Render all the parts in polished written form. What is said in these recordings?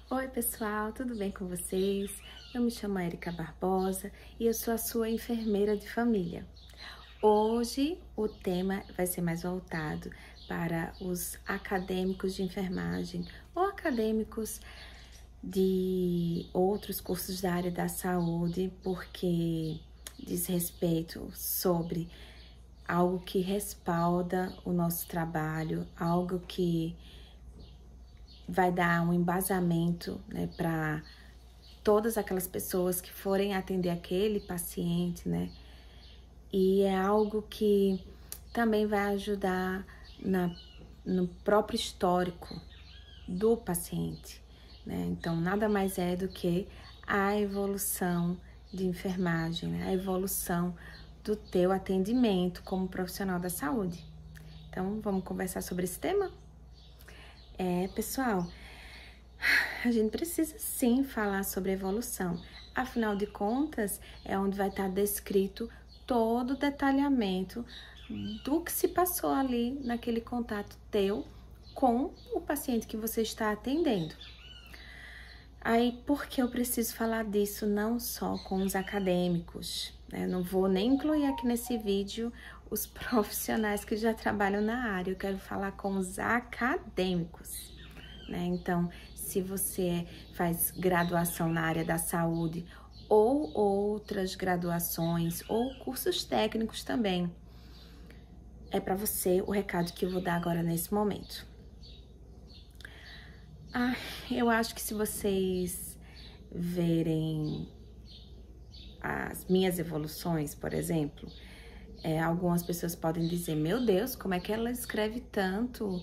Oi pessoal, tudo bem com vocês? Eu me chamo Érica Barbosa e eu sou a sua enfermeira de família. Hoje o tema vai ser mais voltado para os acadêmicos de enfermagem ou acadêmicos de outros cursos da área da saúde, porque diz respeito sobre algo que respalda o nosso trabalho, algo que vai dar um embasamento, né, para todas aquelas pessoas que forem atender aquele paciente, né? E é algo que também vai ajudar no próprio histórico do paciente, né? Então, nada mais é do que a evolução de enfermagem, né? A evolução do teu atendimento como profissional da saúde. Então, vamos conversar sobre esse tema? Pessoal, a gente precisa sim falar sobre evolução. Afinal de contas, é onde vai estar descrito todo o detalhamento do que se passou ali naquele contato teu com o paciente que você está atendendo. Aí, por que eu preciso falar disso não só com os acadêmicos? Eu não vou nem incluir aqui nesse vídeo os profissionais que já trabalham na área, eu quero falar com os acadêmicos, né? Então, se você faz graduação na área da saúde ou outras graduações ou cursos técnicos também, é para você o recado que eu vou dar agora nesse momento. Eu acho que se vocês verem as minhas evoluções, por exemplo, algumas pessoas podem dizer, meu Deus, como é que ela escreve tanto?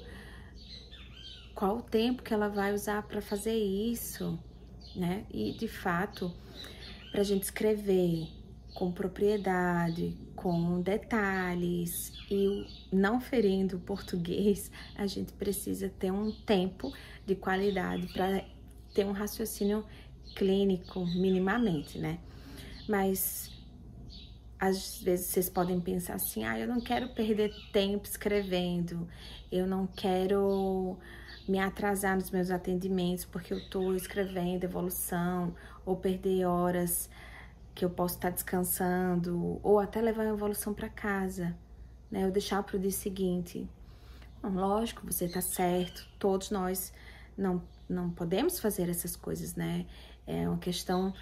Qual o tempo que ela vai usar para fazer isso, né? E, de fato, para a gente escrever com propriedade, com detalhes e não ferindo o português, a gente precisa ter um tempo de qualidade para ter um raciocínio clínico minimamente, né? Mas às vezes vocês podem pensar assim, eu não quero perder tempo escrevendo, eu não quero me atrasar nos meus atendimentos porque eu estou escrevendo evolução, ou perder horas que eu posso estar descansando, ou até levar a evolução para casa, né? Ou deixar para o dia seguinte. Bom, lógico, você está certo, todos nós não podemos fazer essas coisas, né? É uma questão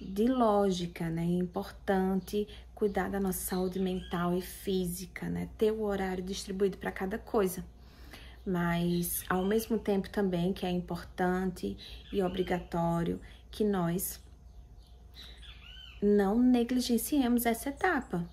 de lógica, né? É importante cuidar da nossa saúde mental e física, né? Ter o horário distribuído para cada coisa. Mas, ao mesmo tempo também que é importante e obrigatório que nós não negligenciemos essa etapa.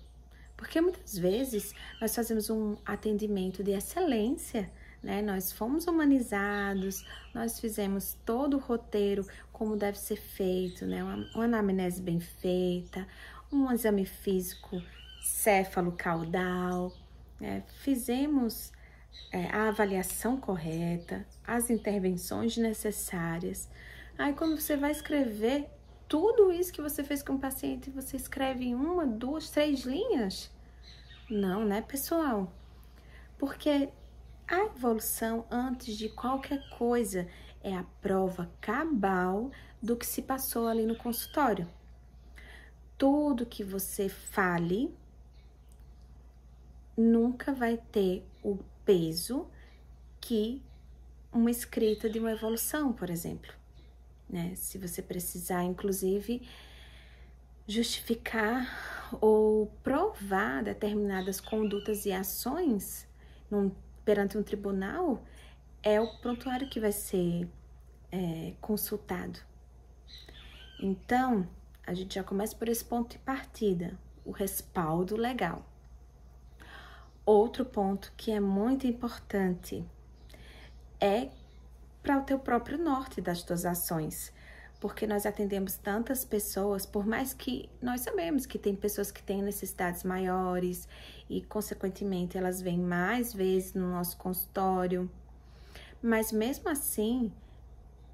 Porque muitas vezes nós fazemos um atendimento de excelência, né? Nós fomos humanizados, nós fizemos todo o roteiro como deve ser feito, né? Uma anamnese bem feita, um exame físico céfalo-caudal, né? Fizemos a avaliação correta, as intervenções necessárias. Aí quando você vai escrever tudo isso que você fez com o paciente, você escreve em 1, 2, 3 linhas? Não, né, pessoal? Porque a evolução, antes de qualquer coisa, é a prova cabal do que se passou ali no consultório. Tudo que você fale nunca vai ter o peso que uma escrita de uma evolução, por exemplo, né? Se você precisar, inclusive, justificar ou provar determinadas condutas e ações perante um tribunal, é o prontuário que vai ser consultado. Então, a gente já começa por esse ponto de partida, o respaldo legal. Outro ponto que é muito importante é para o teu próprio norte das tuas ações, porque nós atendemos tantas pessoas, por mais que nós sabemos que tem pessoas que têm necessidades maiores e, consequentemente, elas vêm mais vezes no nosso consultório, mas mesmo assim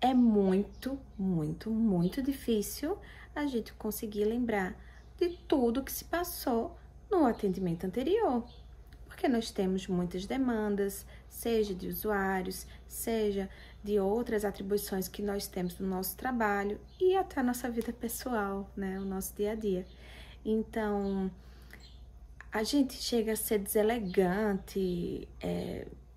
é muito, muito, muito difícil a gente conseguir lembrar de tudo que se passou no atendimento anterior. Porque nós temos muitas demandas, seja de usuários, seja de outras atribuições que nós temos no nosso trabalho e até a nossa vida pessoal, né? O nosso dia a dia. Então, a gente chega a ser deselegante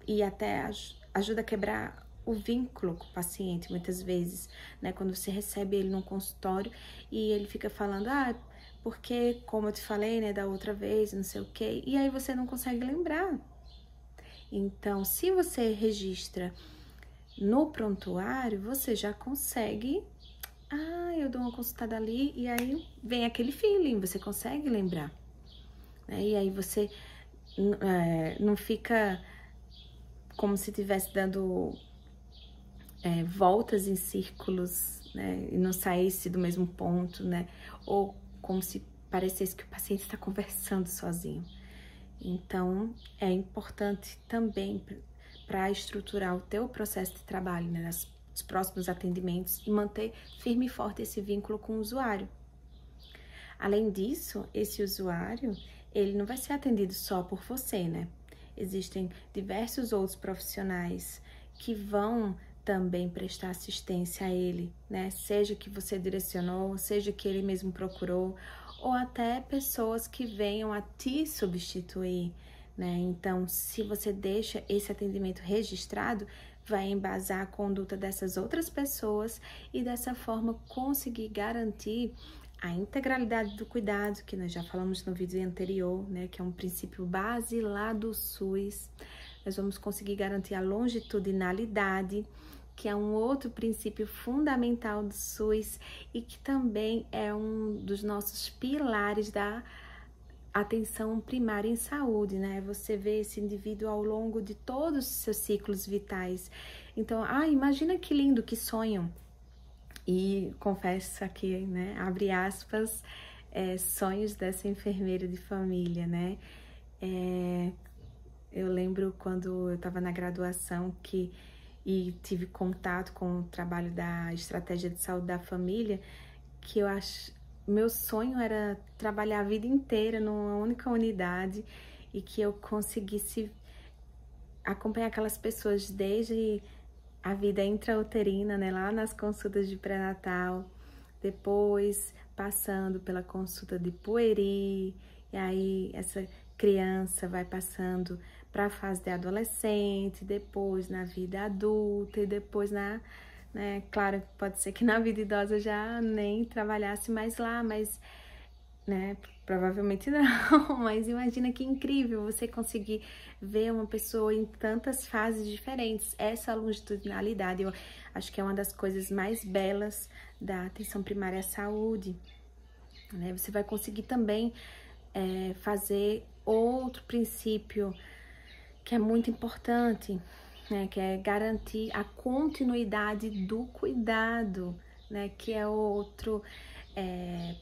e até ajuda a quebrar o vínculo com o paciente, muitas vezes, né? Quando você recebe ele num consultório e ele fica falando, porque, como eu te falei, né, da outra vez, não sei o quê, e aí você não consegue lembrar. Então, se você registra no prontuário, você já consegue, eu dou uma consultada ali, e aí vem aquele feeling, você consegue lembrar, né? E aí você não fica como se estivesse dando voltas em círculos, né? E não saísse do mesmo ponto, né? Ou como se parecesse que o paciente está conversando sozinho. Então, é importante também para estruturar o teu processo de trabalho, né, nos próximos atendimentos e manter firme e forte esse vínculo com o usuário. Além disso, esse usuário, ele não vai ser atendido só por você, né? Existem diversos outros profissionais que vão também prestar assistência a ele, né? Seja que você direcionou, seja que ele mesmo procurou, ou até pessoas que venham a te substituir, né? Então, se você deixa esse atendimento registrado, vai embasar a conduta dessas outras pessoas e dessa forma conseguir garantir a integralidade do cuidado, que nós já falamos no vídeo anterior, né? Que é um princípio base lá do SUS. Nós vamos conseguir garantir a longitudinalidade, que é um outro princípio fundamental do SUS e que também é um dos nossos pilares da atenção primária em saúde, né? Você vê esse indivíduo ao longo de todos os seus ciclos vitais. Então, imagina que lindo, que sonho. E confesso aqui, né, abre aspas, sonhos dessa enfermeira de família, né? Eu lembro quando eu estava na graduação e tive contato com o trabalho da estratégia de saúde da família, que meu sonho era trabalhar a vida inteira numa única unidade e que eu conseguisse acompanhar aquelas pessoas desde a vida intrauterina, né, lá nas consultas de pré-natal, depois passando pela consulta de pueri, e aí essa criança vai passando para a fase de adolescente, depois na vida adulta e depois né, claro, pode ser que na vida idosa eu já nem trabalhasse mais lá, mas, né, provavelmente não, mas imagina que incrível você conseguir ver uma pessoa em tantas fases diferentes. Essa longitudinalidade, eu acho que é uma das coisas mais belas da atenção primária à saúde, né? Você vai conseguir também fazer outro princípio que é muito importante, né? Que é garantir a continuidade do cuidado, né? Que é outro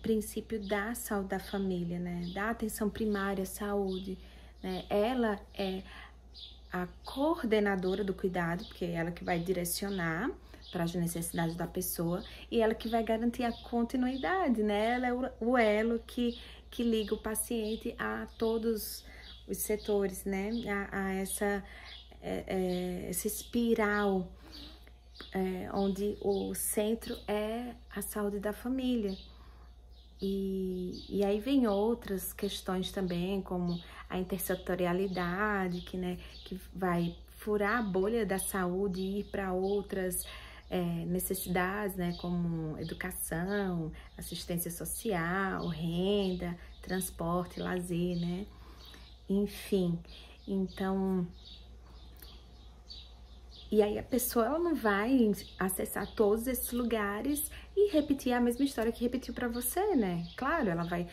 princípio da saúde da família, né? Da atenção primária à saúde, né? Ela é a coordenadora do cuidado, porque é ela que vai direcionar para as necessidades da pessoa e ela que vai garantir a continuidade, né? Ela é o elo que liga o paciente a todos os setores, né? A essa espiral onde o centro é a saúde da família. E aí vem outras questões também, como a intersetorialidade, que vai furar a bolha da saúde e ir para outras necessidades, né, como educação, assistência social, renda, transporte, lazer, né? Enfim, então... E aí a pessoa ela não vai acessar todos esses lugares e repetir a mesma história que repetiu para você, né? Claro, ela vai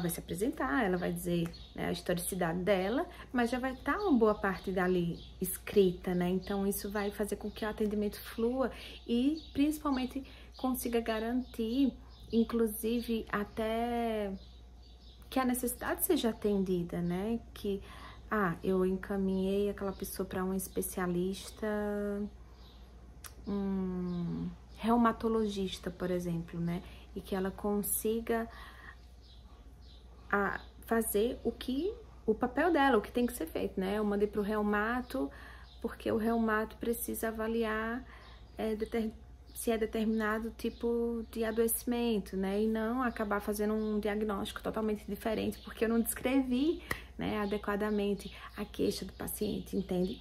se apresentar, ela vai dizer, né, a historicidade dela, mas já vai estar uma boa parte dali escrita, né? Então isso vai fazer com que o atendimento flua e principalmente consiga garantir, inclusive até que a necessidade seja atendida, né? Que eu encaminhei aquela pessoa para um especialista, um reumatologista, por exemplo, né? E que ela consiga fazer o papel dela, o que tem que ser feito, né? Eu mandei para o reumato porque o reumato precisa avaliar se é determinado tipo de adoecimento, né? E não acabar fazendo um diagnóstico totalmente diferente, porque eu não descrevi, né, adequadamente a queixa do paciente, entende?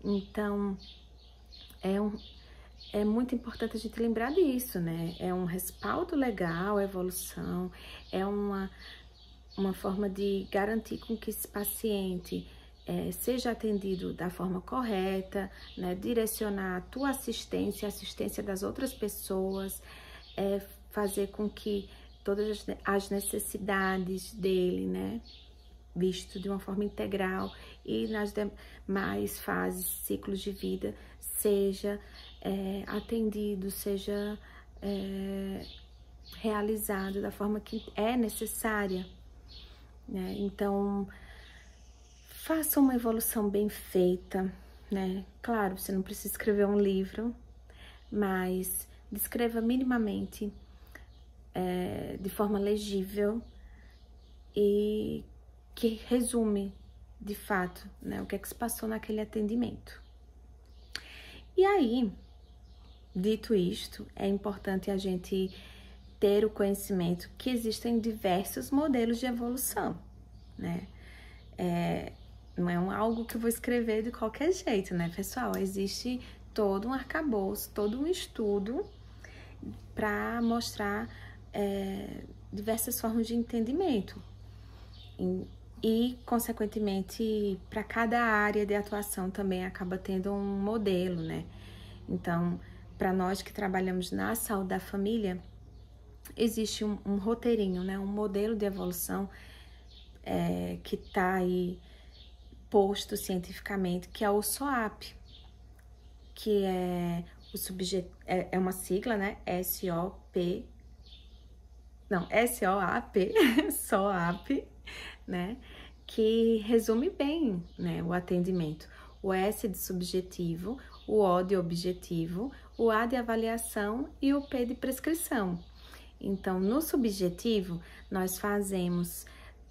Então, é muito importante a gente lembrar disso, né? É um respaldo legal, a evolução, é uma forma de garantir com que esse paciente seja atendido da forma correta, né? Direcionar a tua assistência, a assistência das outras pessoas, fazer com que todas as necessidades dele, né, visto de uma forma integral e nas demais fases, ciclos de vida, seja atendido, seja realizado da forma que é necessária, né? Então, faça uma evolução bem feita, né? Claro, você não precisa escrever um livro, mas descreva minimamente, de forma legível e que resume, de fato, né, o que é que se passou naquele atendimento. E aí, dito isto, é importante a gente ter o conhecimento que existem diversos modelos de evolução, né? Não é algo que eu vou escrever de qualquer jeito, né, pessoal? Existe todo um arcabouço, todo um estudo para mostrar diversas formas de entendimento. E, consequentemente, para cada área de atuação também acaba tendo um modelo, né? Então, para nós que trabalhamos na saúde da família, existe um roteirinho, né? Um modelo de evolução que está aí posto cientificamente, que é o SOAP, que é é uma sigla, né? SOAP, SOAP, né? Que resume bem, né, o atendimento. O S de subjetivo, o O de objetivo, o A de avaliação e o P de prescrição. Então, no subjetivo, nós fazemos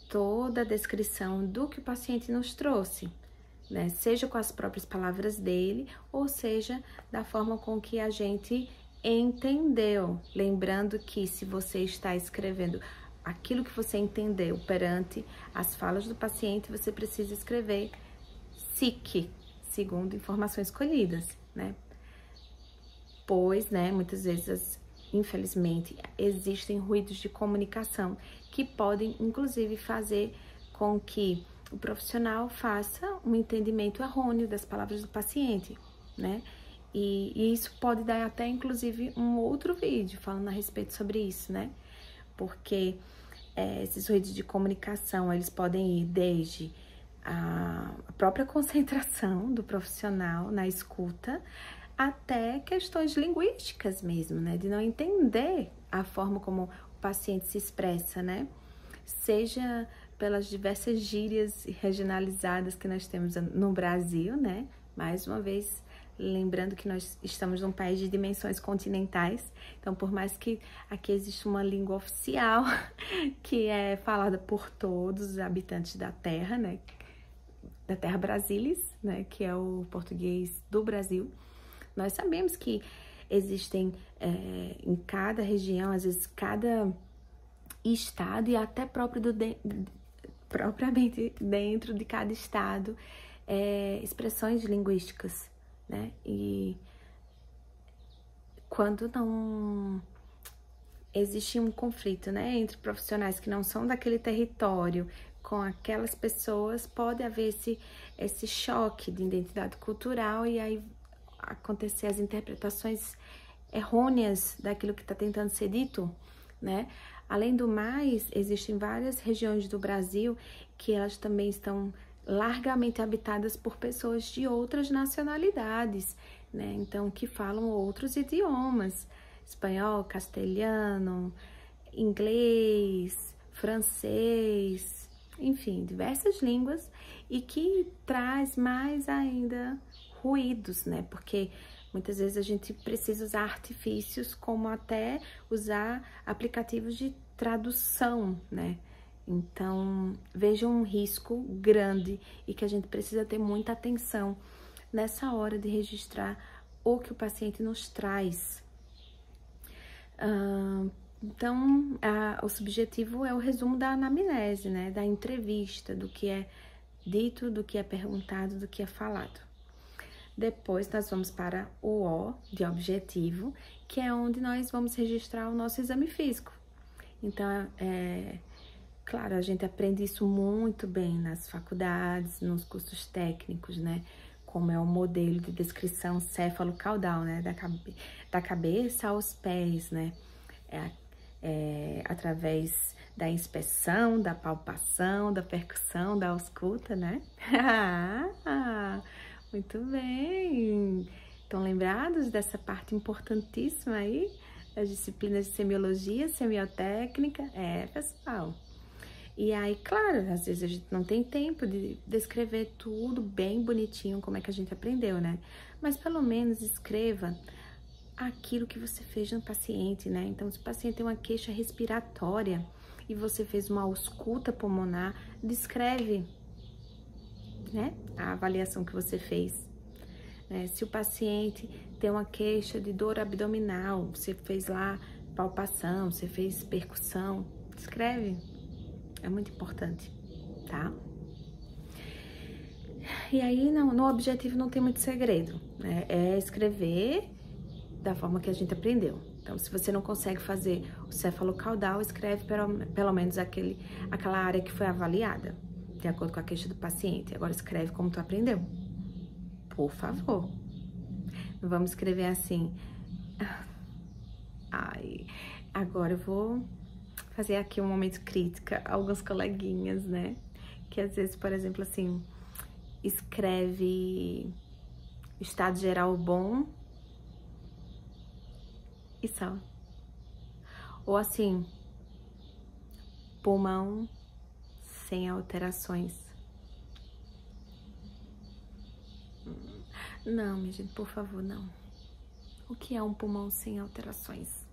toda a descrição do que o paciente nos trouxe, né? Seja com as próprias palavras dele, ou seja, da forma com que a gente entendeu. Lembrando que se você está escrevendo aquilo que você entendeu perante as falas do paciente, você precisa escrever SIC, segundo informações colhidas, né? Pois, né, muitas vezes, infelizmente, existem ruídos de comunicação que podem, inclusive, fazer com que o profissional faça um entendimento errôneo das palavras do paciente, né? E isso pode dar até, inclusive, um outro vídeo falando a respeito sobre isso, né? Porque esses ruídos de comunicação, eles podem ir desde a própria concentração do profissional na escuta, até questões linguísticas mesmo, né? De não entender a forma como o paciente se expressa, né? Seja pelas diversas gírias regionalizadas que nós temos no Brasil, né? Mais uma vez, lembrando que nós estamos num país de dimensões continentais, então por mais que aqui exista uma língua oficial que é falada por todos os habitantes da Terra, né? Da Terra Brasilis, né? Que é o português do Brasil, nós sabemos que existem em cada região, às vezes cada estado e até propriamente dentro de cada estado, expressões linguísticas, né? E quando não existe um conflito, né, entre profissionais que não são daquele território com aquelas pessoas, pode haver esse choque de identidade cultural e aí acontecer as interpretações errôneas daquilo que está tentando ser dito, né? Além do mais, existem várias regiões do Brasil que elas também estão largamente habitadas por pessoas de outras nacionalidades, né? Então, que falam outros idiomas, espanhol, castelhano, inglês, francês, enfim, diversas línguas, e que traz mais ainda ruídos, né? Porque muitas vezes a gente precisa usar artifícios, como até usar aplicativos de tradução, né? Então, veja um risco grande e que a gente precisa ter muita atenção nessa hora de registrar o que o paciente nos traz. Então, o subjetivo é o resumo da anamnese, né? Da entrevista, do que é dito, do que é perguntado, do que é falado. Depois, nós vamos para o O, de objetivo, que é onde nós vamos registrar o nosso exame físico. Então, claro, a gente aprende isso muito bem nas faculdades, nos cursos técnicos, né? Como é o modelo de descrição céfalo-caudal, né? Da cabeça aos pés, né? Através da inspeção, da palpação, da percussão, da ausculta, né? Muito bem! Estão lembrados dessa parte importantíssima aí? Das disciplinas de semiologia, semiotécnica? Pessoal. E aí, claro, às vezes a gente não tem tempo de descrever tudo bem bonitinho, como é que a gente aprendeu, né? Mas pelo menos escreva aquilo que você fez no paciente, né? Então, se o paciente tem uma queixa respiratória e você fez uma ausculta pulmonar, descreve, né? A avaliação que você fez. Se o paciente tem uma queixa de dor abdominal, você fez lá palpação, você fez percussão, escreve. É muito importante, tá? E aí, no objetivo não tem muito segredo, né? É escrever da forma que a gente aprendeu. Então, se você não consegue fazer o céfalo-caudal, escreve pelo menos aquela área que foi avaliada, de acordo com a queixa do paciente. Agora, escreve como tu aprendeu. Por favor. Não vamos escrever assim. Ai, agora eu vou fazer aqui um momento crítica a alguns coleguinhas, né? Que às vezes, por exemplo, assim, escreve estado geral bom e só. Ou assim, pulmão sem alterações. Não, minha gente, por favor, não. O que é um pulmão sem alterações?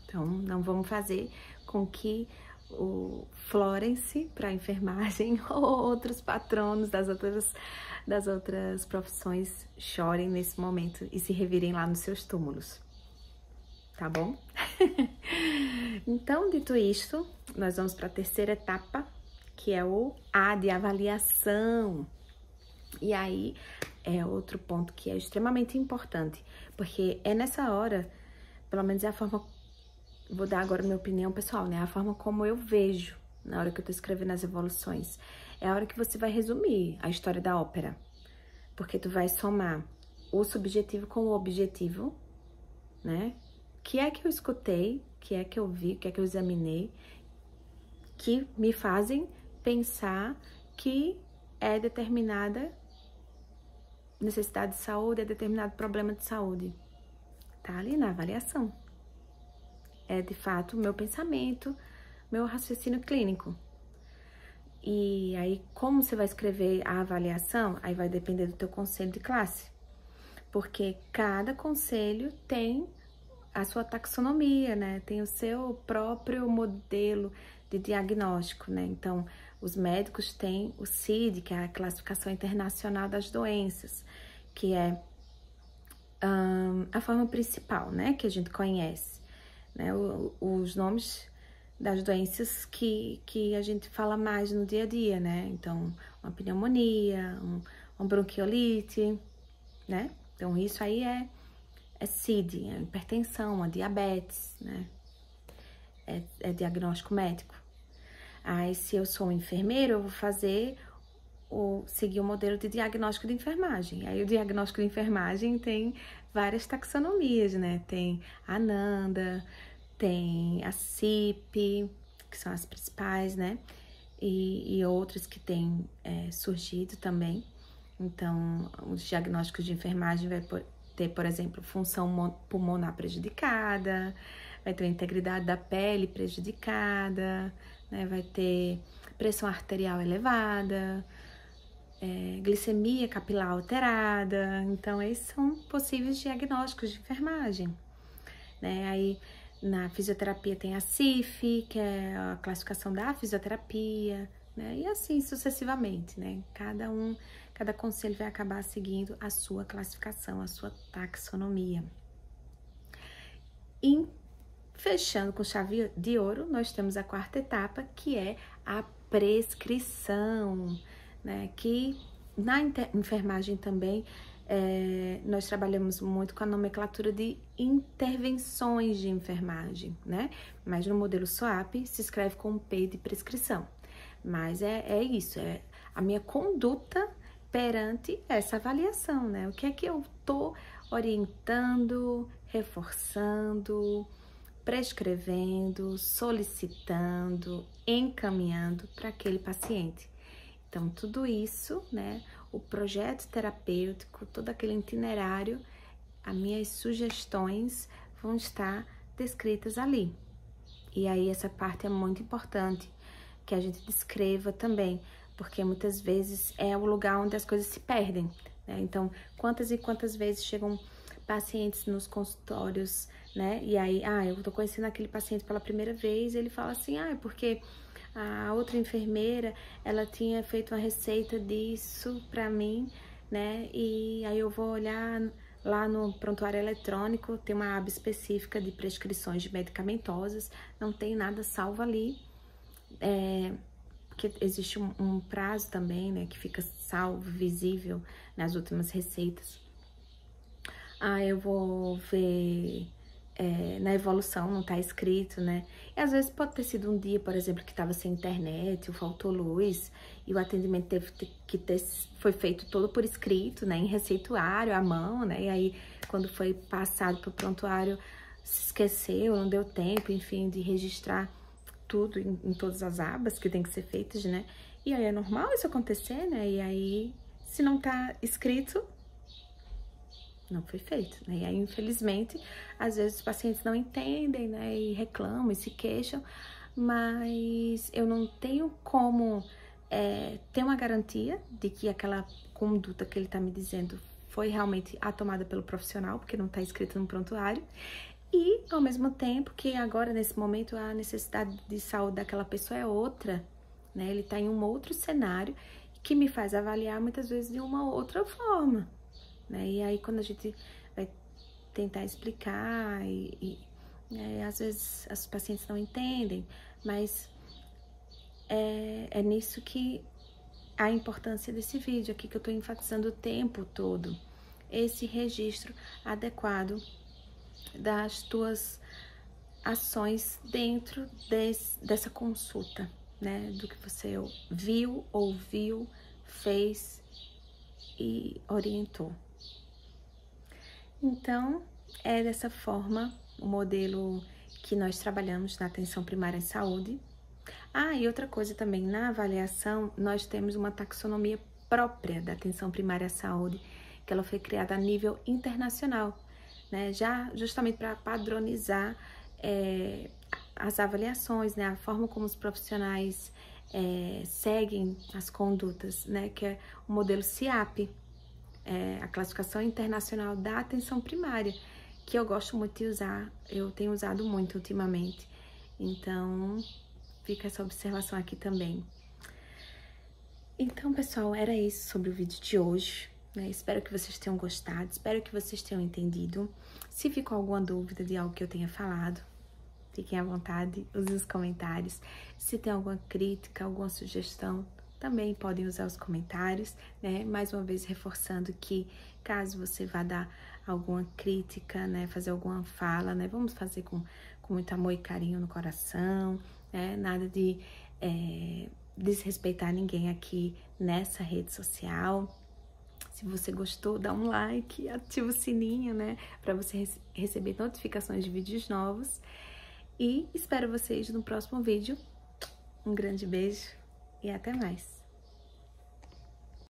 Então, não vamos fazer com que o Florence, para enfermagem, ou outros patronos das outras profissões chorem nesse momento e se revirem lá nos seus túmulos. Tá bom? Então, dito isto, nós vamos para a terceira etapa, que é o A de avaliação. E aí, é outro ponto que é extremamente importante, porque é nessa hora, pelo menos é a forma, vou dar agora minha opinião pessoal, né? A forma como eu vejo na hora que eu tô escrevendo as evoluções. É a hora que você vai resumir a história da ópera, porque tu vai somar o subjetivo com o objetivo, né? O que é que eu escutei, o que é que eu vi, o que é que eu examinei, que me fazem pensar que é determinada necessidade de saúde, é determinado problema de saúde. Tá ali na avaliação. É, de fato, o meu pensamento, meu raciocínio clínico. E aí, como você vai escrever a avaliação? Aí vai depender do teu conselho de classe. Porque cada conselho tem a sua taxonomia, né? Tem o seu próprio modelo de diagnóstico, né? Então, os médicos têm o CID, que é a Classificação Internacional das Doenças, que é a forma principal, né? Que a gente conhece, né? Os nomes das doenças que a gente fala mais no dia a dia, né? Então, uma pneumonia, uma bronquiolite, né? Então, isso aí é CID, é hipertensão, uma diabetes, né? É diagnóstico médico. Aí, se eu sou um enfermeiro, eu vou seguir o modelo de diagnóstico de enfermagem. Aí, o diagnóstico de enfermagem tem várias taxonomias, né? Tem a ANANDA, tem a CIP, que são as principais, né? E outras que têm surgido também. Então, os diagnósticos de enfermagem vai ter, por exemplo, função pulmonar prejudicada, vai ter a integridade da pele prejudicada, né? Vai ter pressão arterial elevada, glicemia capilar alterada. Então, esses são possíveis diagnósticos de enfermagem, né? Aí, Na fisioterapia tem a CIF, que é a classificação da fisioterapia, né? E assim sucessivamente, né? Cada conselho vai acabar seguindo a sua classificação, a sua taxonomia. E fechando com chave de ouro, nós temos a quarta etapa, que é a prescrição, né? Que na enfermagem também nós trabalhamos muito com a nomenclatura de intervenções de enfermagem, né? Mas no modelo SOAP se escreve com P de prescrição. Mas é isso, é a minha conduta perante essa avaliação, né? O que é que eu tô orientando, reforçando, prescrevendo, solicitando, encaminhando para aquele paciente. Então, tudo isso, né, o projeto terapêutico, todo aquele itinerário, as minhas sugestões vão estar descritas ali. E aí, essa parte é muito importante, que a gente descreva também, porque muitas vezes é o lugar onde as coisas se perdem, né? Então, quantas e quantas vezes chegam pacientes nos consultórios, né? E aí, eu tô conhecendo aquele paciente pela primeira vez, ele fala assim, é porque a outra enfermeira, ela tinha feito uma receita disso pra mim, né? E aí eu vou olhar lá no prontuário eletrônico, tem uma aba específica de prescrições de medicamentosas, não tem nada salvo ali, porque existe um prazo também, né? Que fica salvo, visível nas últimas receitas. Eu vou ver na evolução, não tá escrito, né? E às vezes pode ter sido um dia, por exemplo, que tava sem internet, ou faltou luz, e o atendimento foi feito todo por escrito, né? Em receituário, à mão, né? E aí, quando foi passado pro prontuário, se esqueceu, não deu tempo, enfim, de registrar tudo em todas as abas que tem que ser feitas, né? E aí é normal isso acontecer, né? E aí, se não tá escrito, não foi feito, né? E aí, infelizmente, às vezes os pacientes não entendem, né? E reclamam e se queixam, mas eu não tenho como ter uma garantia de que aquela conduta que ele tá me dizendo foi realmente a tomada pelo profissional, porque não tá escrito no prontuário. E, ao mesmo tempo, que agora, nesse momento, a necessidade de saúde daquela pessoa é outra, né? Ele tá em um outro cenário que me faz avaliar, muitas vezes, de uma outra forma, né? E aí, quando a gente vai tentar explicar, às vezes os pacientes não entendem, mas é nisso que a importância desse vídeo aqui, que eu tô enfatizando o tempo todo, esse registro adequado das tuas ações dentro dessa consulta, né? Do que você viu, ouviu, fez e orientou. Então, é dessa forma o modelo que nós trabalhamos na atenção primária em saúde. E outra coisa também, na avaliação, nós temos uma taxonomia própria da atenção primária à saúde, que ela foi criada a nível internacional, né? Já justamente para padronizar as avaliações, né? A forma como os profissionais seguem as condutas, né? Que é o modelo CIAP, a classificação internacional da atenção primária, que eu gosto muito de usar, eu tenho usado muito ultimamente. Então, fica essa observação aqui também. Então, pessoal, era isso sobre o vídeo de hoje, né? Espero que vocês tenham gostado, espero que vocês tenham entendido. Se ficou alguma dúvida de algo que eu tenha falado, fiquem à vontade, usem os comentários. Se tem alguma crítica, alguma sugestão, também podem usar os comentários, né? Mais uma vez reforçando que caso você vá dar alguma crítica, né? Fazer alguma fala, né? Vamos fazer com muito amor e carinho no coração, né? Nada de desrespeitar ninguém aqui nessa rede social. Se você gostou, dá um like, ativa o sininho, né? Para você receber notificações de vídeos novos. E espero vocês no próximo vídeo. Um grande beijo e até mais!